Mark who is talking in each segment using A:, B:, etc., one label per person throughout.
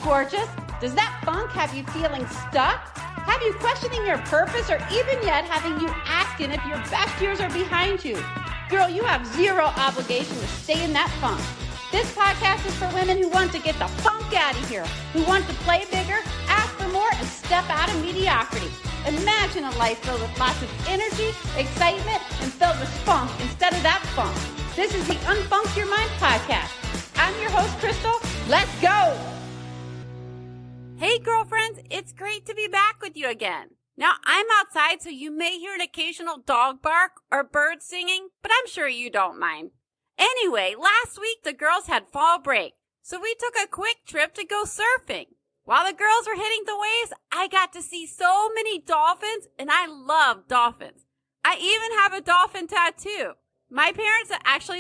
A: gorgeous? Does that funk have you feeling stuck? Have you questioning your purpose, or even yet having you asking if your best years are behind you? Girl, you have zero obligation to stay in that funk. This podcast is for women who want to get the funk out of here, who want to play bigger, ask for more, and step out of mediocrity. Imagine a life filled with lots of energy, excitement, and filled with spunk instead of that funk. This is the Unfunk Your Mind podcast. I'm your host, Crystal. Let's go!
B: Hey girlfriends, it's great to be back with you again. Now I'm outside, so you may hear an occasional dog bark or birds singing, but I'm sure you don't mind. Anyway, last week the girls had fall break, so we took a quick trip to go surfing. While the girls were hitting the waves, I got to see so many dolphins, and I love dolphins. I even have a dolphin tattoo. My parents,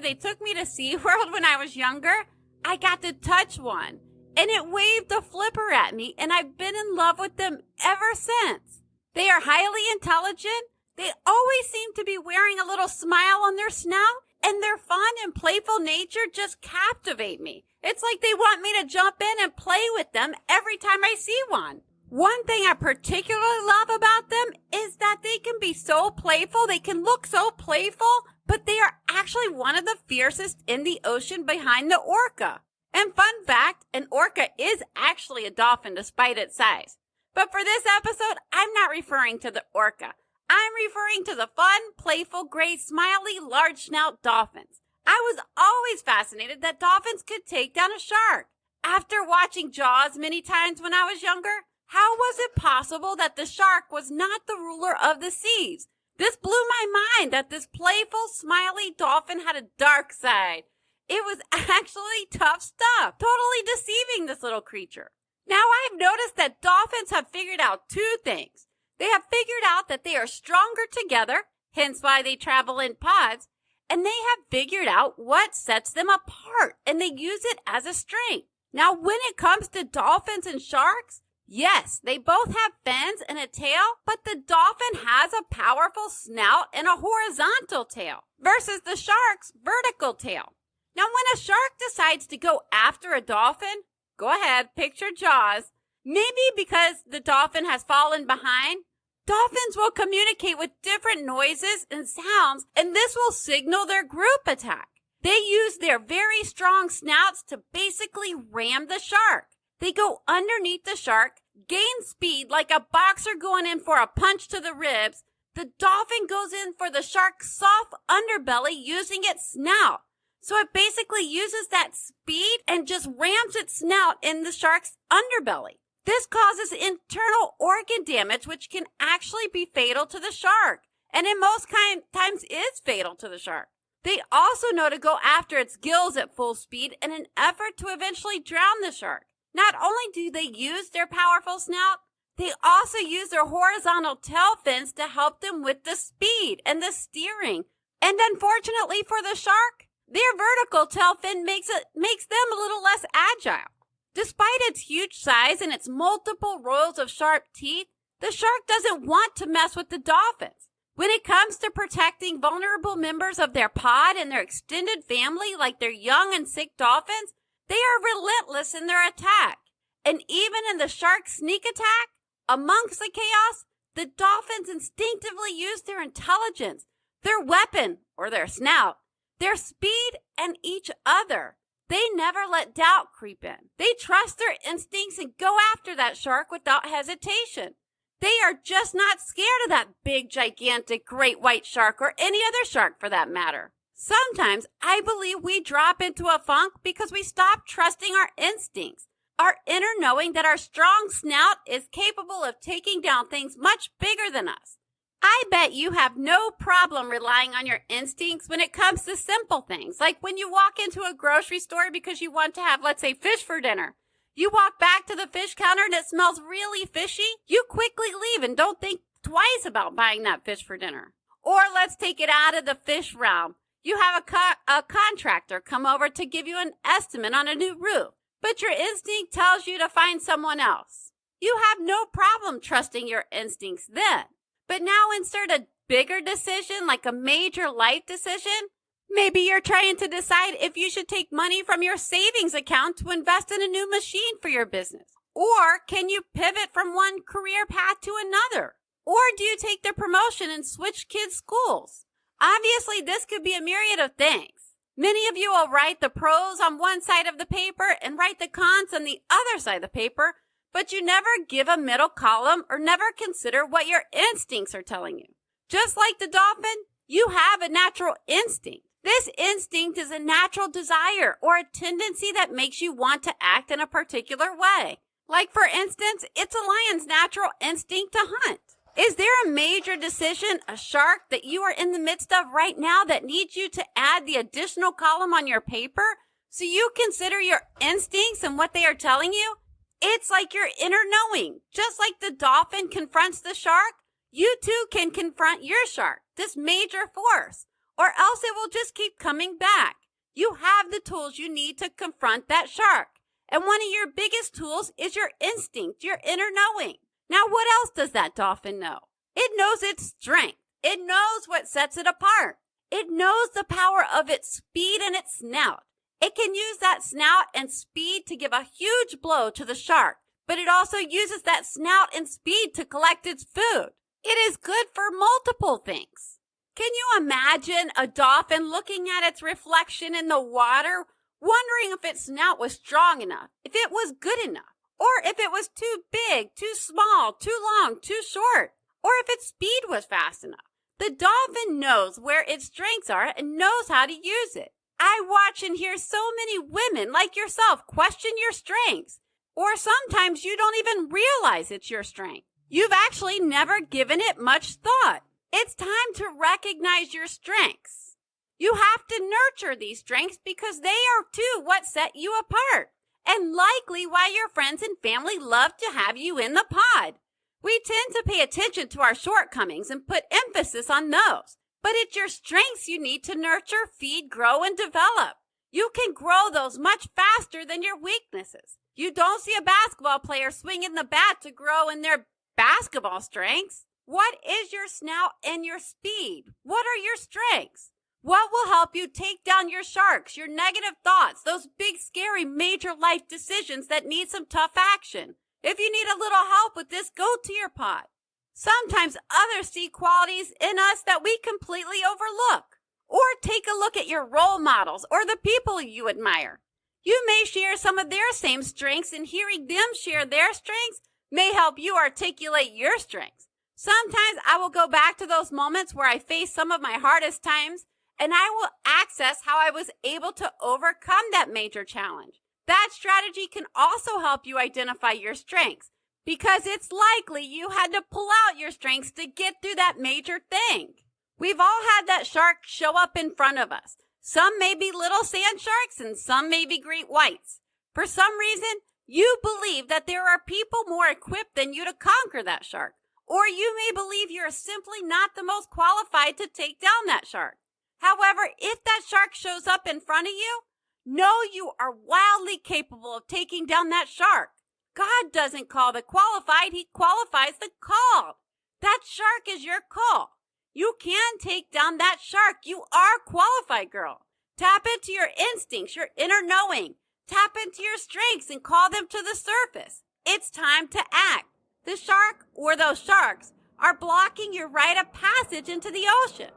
B: they took me to SeaWorld when I was younger. I got to touch one. And it waved a flipper at me, and I've been in love with them ever since. They are highly intelligent. They always seem to be wearing a little smile on their snout, and their fun and playful nature just captivate me. It's like they want me to jump in and play with them every time I see one. One thing I particularly love about them is that they can be so playful. They can look so playful, but they are actually one of the fiercest in the ocean behind the orca. And fun fact, an orca is actually a dolphin despite its size. But for this episode, I'm not referring to the orca. I'm referring to the fun, playful, gray, smiley, large snout dolphins. I was always fascinated that dolphins could take down a shark. After watching Jaws many times when I was younger, how was it possible that the shark was not the ruler of the seas? This blew my mind that this playful, smiley dolphin had a dark side. It was actually tough stuff, totally deceiving this little creature. Now I've noticed that dolphins have figured out two things. They have figured out that they are stronger together, hence why they travel in pods, and they have figured out what sets them apart, and they use it as a strength. Now when it comes to dolphins and sharks, yes, they both have fins and a tail, but the dolphin has a powerful snout and a horizontal tail versus the shark's vertical tail. Now, when a shark decides to go after a dolphin, go ahead, picture Jaws. Maybe because the dolphin has fallen behind, dolphins will communicate with different noises and sounds, and this will signal their group attack. They use their very strong snouts to basically ram the shark. They go underneath the shark, gain speed like a boxer going in for a punch to the ribs. The dolphin goes in for the shark's soft underbelly using its snout. So it basically uses that speed and just rams its snout in the shark's underbelly. This causes internal organ damage, which can actually be fatal to the shark, and in most times is fatal to the shark. They also know to go after its gills at full speed in an effort to eventually drown the shark. Not only do they use their powerful snout, they also use their horizontal tail fins to help them with the speed and the steering. And unfortunately for the shark, their vertical tail fin makes them a little less agile. Despite its huge size and its multiple rows of sharp teeth, the shark doesn't want to mess with the dolphins. When it comes to protecting vulnerable members of their pod and their extended family, like their young and sick dolphins, they are relentless in their attack. And even in the shark's sneak attack, amongst the chaos, the dolphins instinctively use their intelligence, their weapon, or their snout, their speed, and each other. They never let doubt creep in. They trust their instincts and go after that shark without hesitation. They are just not scared of that big, gigantic, great white shark or any other shark for that matter. Sometimes I believe we drop into a funk because we stop trusting our instincts, our inner knowing that our strong snout is capable of taking down things much bigger than us. I bet you have no problem relying on your instincts when it comes to simple things, like when you walk into a grocery store because you want to have, let's say, fish for dinner. You walk back to the fish counter and it smells really fishy. You quickly leave and don't think twice about buying that fish for dinner. Or let's take it out of the fish realm. You have a contractor come over to give you an estimate on a new roof, but your instinct tells you to find someone else. You have no problem trusting your instincts then. But now insert a bigger decision, like a major life decision. Maybe you're trying to decide if you should take money from your savings account to invest in a new machine for your business. Or can you pivot from one career path to another? Or do you take the promotion and switch kids' schools? Obviously, this could be a myriad of things. Many of you will write the pros on one side of the paper and write the cons on the other side of the paper, but you never give a middle column or never consider what your instincts are telling you. Just like the dolphin, you have a natural instinct. This instinct is a natural desire or a tendency that makes you want to act in a particular way. Like, for instance, it's a lion's natural instinct to hunt. Is there a major decision, a shark, that you are in the midst of right now that needs you to add the additional column on your paper so you consider your instincts and what they are telling you? It's like your inner knowing. Just like the dolphin confronts the shark, you too can confront your shark, this major force, or else it will just keep coming back. You have the tools you need to confront that shark. And one of your biggest tools is your instinct, your inner knowing. Now, what else does that dolphin know? It knows its strength. It knows what sets it apart. It knows the power of its speed and its snout. It can use that snout and speed to give a huge blow to the shark, but it also uses that snout and speed to collect its food. It is good for multiple things. Can you imagine a dolphin looking at its reflection in the water, wondering if its snout was strong enough, if it was good enough, or if it was too big, too small, too long, too short, or if its speed was fast enough? The dolphin knows where its strengths are and knows how to use it. I watch and hear so many women like yourself question your strengths, or sometimes you don't even realize it's your strength. You've actually never given it much thought. It's time to recognize your strengths. You have to nurture these strengths because they are too what set you apart, and likely why your friends and family love to have you in the pod. We tend to pay attention to our shortcomings and put emphasis on those, but it's your strengths you need to nurture, feed, grow, and develop. You can grow those much faster than your weaknesses. You don't see a basketball player swinging the bat to grow in their basketball strengths. What is your snout and your speed? What are your strengths? What will help you take down your sharks, your negative thoughts, those big, scary, major life decisions that need some tough action? If you need a little help with this, go to your pod. Sometimes others see qualities in us that we completely overlook. Or take a look at your role models or the people you admire. You may share some of their same strengths, and hearing them share their strengths may help you articulate your strengths. Sometimes I will go back to those moments where I faced some of my hardest times, and I will access how I was able to overcome that major challenge. That strategy can also help you identify your strengths, because it's likely you had to pull out your strengths to get through that major thing. We've all had that shark show up in front of us. Some may be little sand sharks and some may be great whites. For some reason, you believe that there are people more equipped than you to conquer that shark. Or you may believe you're simply not the most qualified to take down that shark. However, if that shark shows up in front of you, know you are wildly capable of taking down that shark. God doesn't call the qualified, He qualifies the called. That shark is your call. You can take down that shark. You are qualified, girl. Tap into your instincts, your inner knowing. Tap into your strengths and call them to the surface. It's time to act. The shark or those sharks are blocking your rite of passage into the ocean.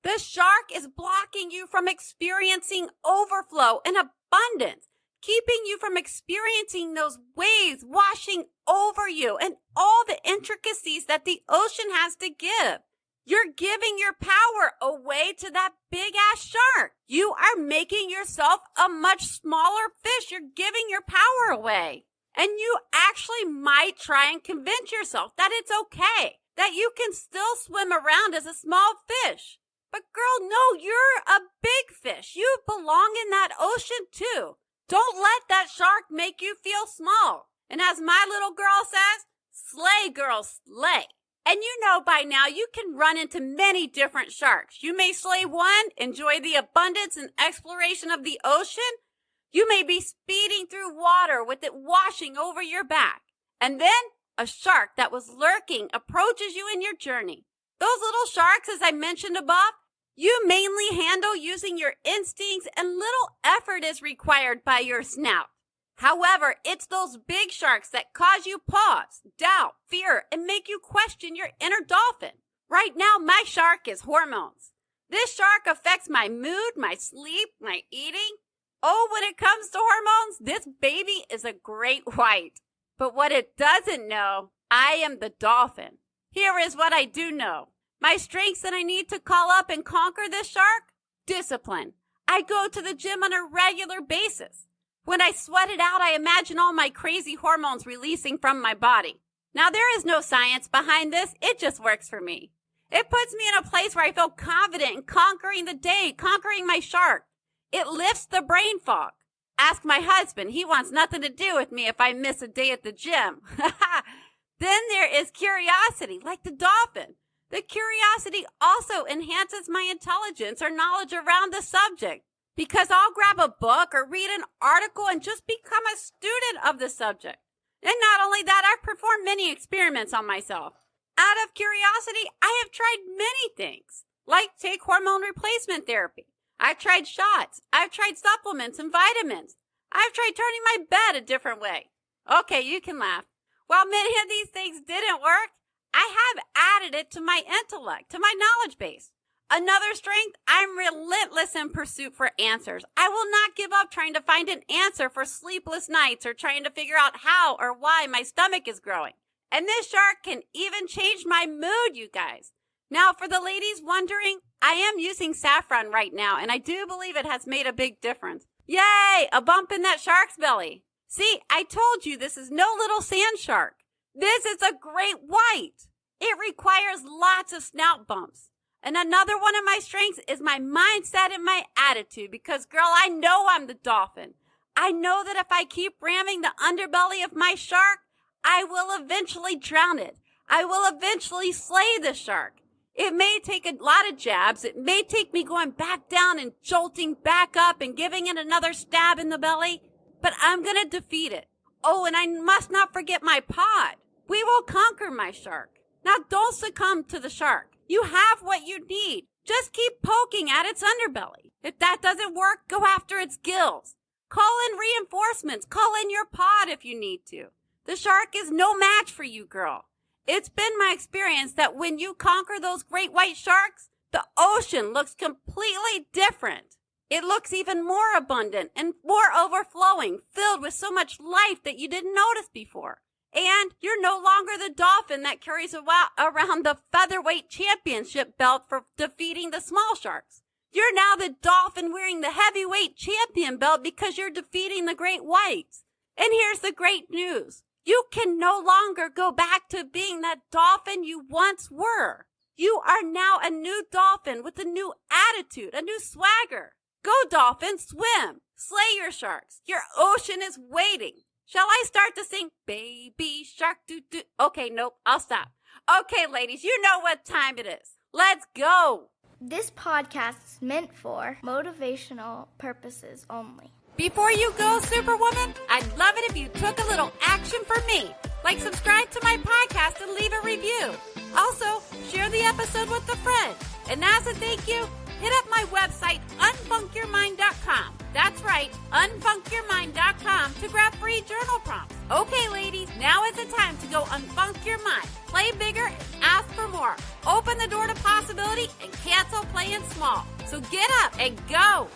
B: The shark is blocking you from experiencing overflow and abundance, keeping you from experiencing those waves washing over you and all the intricacies that the ocean has to give. You're giving your power away to that big-ass shark. You are making yourself a much smaller fish. You're giving your power away. And you actually might try and convince yourself that it's okay, that you can still swim around as a small fish. But girl, no, you're a big fish. You belong in that ocean too. Don't let that shark make you feel small. And as my little girl says, slay, girl, slay. And you know by now you can run into many different sharks. You may slay one, enjoy the abundance and exploration of the ocean. You may be speeding through water with it washing over your back. And then a shark that was lurking approaches you in your journey. Those little sharks, as I mentioned above, You mainly handle using your instincts and little effort is required by your snout. However, it's those big sharks that cause you pause, doubt, fear, and make you question your inner dolphin. Right now, my shark is hormones. This shark affects my mood, my sleep, my eating. Oh, when it comes to hormones, this baby is a great white. But what it doesn't know, I am the dolphin. Here is what I do know. My strengths that I need to call up and conquer this shark? Discipline. I go to the gym on a regular basis. When I sweat it out, I imagine all my crazy hormones releasing from my body. Now, there is no science behind this. It just works for me. It puts me in a place where I feel confident in conquering the day, conquering my shark. It lifts the brain fog. Ask my husband. He wants nothing to do with me if I miss a day at the gym. Then there is curiosity, like the dolphin. The curiosity also enhances my intelligence or knowledge around the subject because I'll grab a book or read an article and just become a student of the subject. And not only that, I've performed many experiments on myself. Out of curiosity, I have tried many things, like take hormone replacement therapy. I've tried shots. I've tried supplements and vitamins. I've tried turning my bed a different way. Okay, you can laugh. While many of these things didn't work, I have added it to my intellect, to my knowledge base. Another strength, I'm relentless in pursuit for answers. I will not give up trying to find an answer for sleepless nights or trying to figure out how or why my stomach is growing. And this shark can even change my mood, you guys. Now, for the ladies wondering, I am using saffron right now, and I do believe it has made a big difference. Yay, a bump in that shark's belly. See, I told you this is no little sand shark. This is a great white. It requires lots of snout bumps. And another one of my strengths is my mindset and my attitude because, girl, I know I'm the dolphin. I know that if I keep ramming the underbelly of my shark, I will eventually drown it. I will eventually slay the shark. It may take a lot of jabs. It may take me going back down and jolting back up and giving it another stab in the belly, but I'm going to defeat it. Oh, and I must not forget my pod. We will conquer my shark. Now, don't succumb to the shark. You have what you need. Just keep poking at its underbelly. If that doesn't work, go after its gills. Call in reinforcements. Call in your pod if you need to. The shark is no match for you, girl. It's been my experience that when you conquer those great white sharks, the ocean looks completely different. It looks even more abundant and more overflowing, filled with so much life that you didn't notice before. And you're no longer the dolphin that carries around the featherweight championship belt for defeating the small sharks. You're now the dolphin wearing the heavyweight champion belt because you're defeating the great whites. And here's the great news. You can no longer go back to being that dolphin you once were. You are now a new dolphin with a new attitude, a new swagger. Go, dolphin, swim. Slay your sharks. Your ocean is waiting. Shall I start to sing Baby Shark Doo-Doo? Okay, nope, I'll stop. Okay, ladies, you know what time it is. Let's go.
C: This podcast is meant for motivational purposes only.
B: Before you go, Superwoman, I'd love it if you took a little action for me. Like subscribe to my podcast and leave a review. Also, share the episode with a friend. And as a thank you, hit up my website, unfunkyourmind.com. That's right, unfunkyourmind.com to grab free journal prompts. Okay, ladies, now is the time to go unfunk your mind. Play bigger and ask for more. Open the door to possibility and cancel playing small. So get up and go.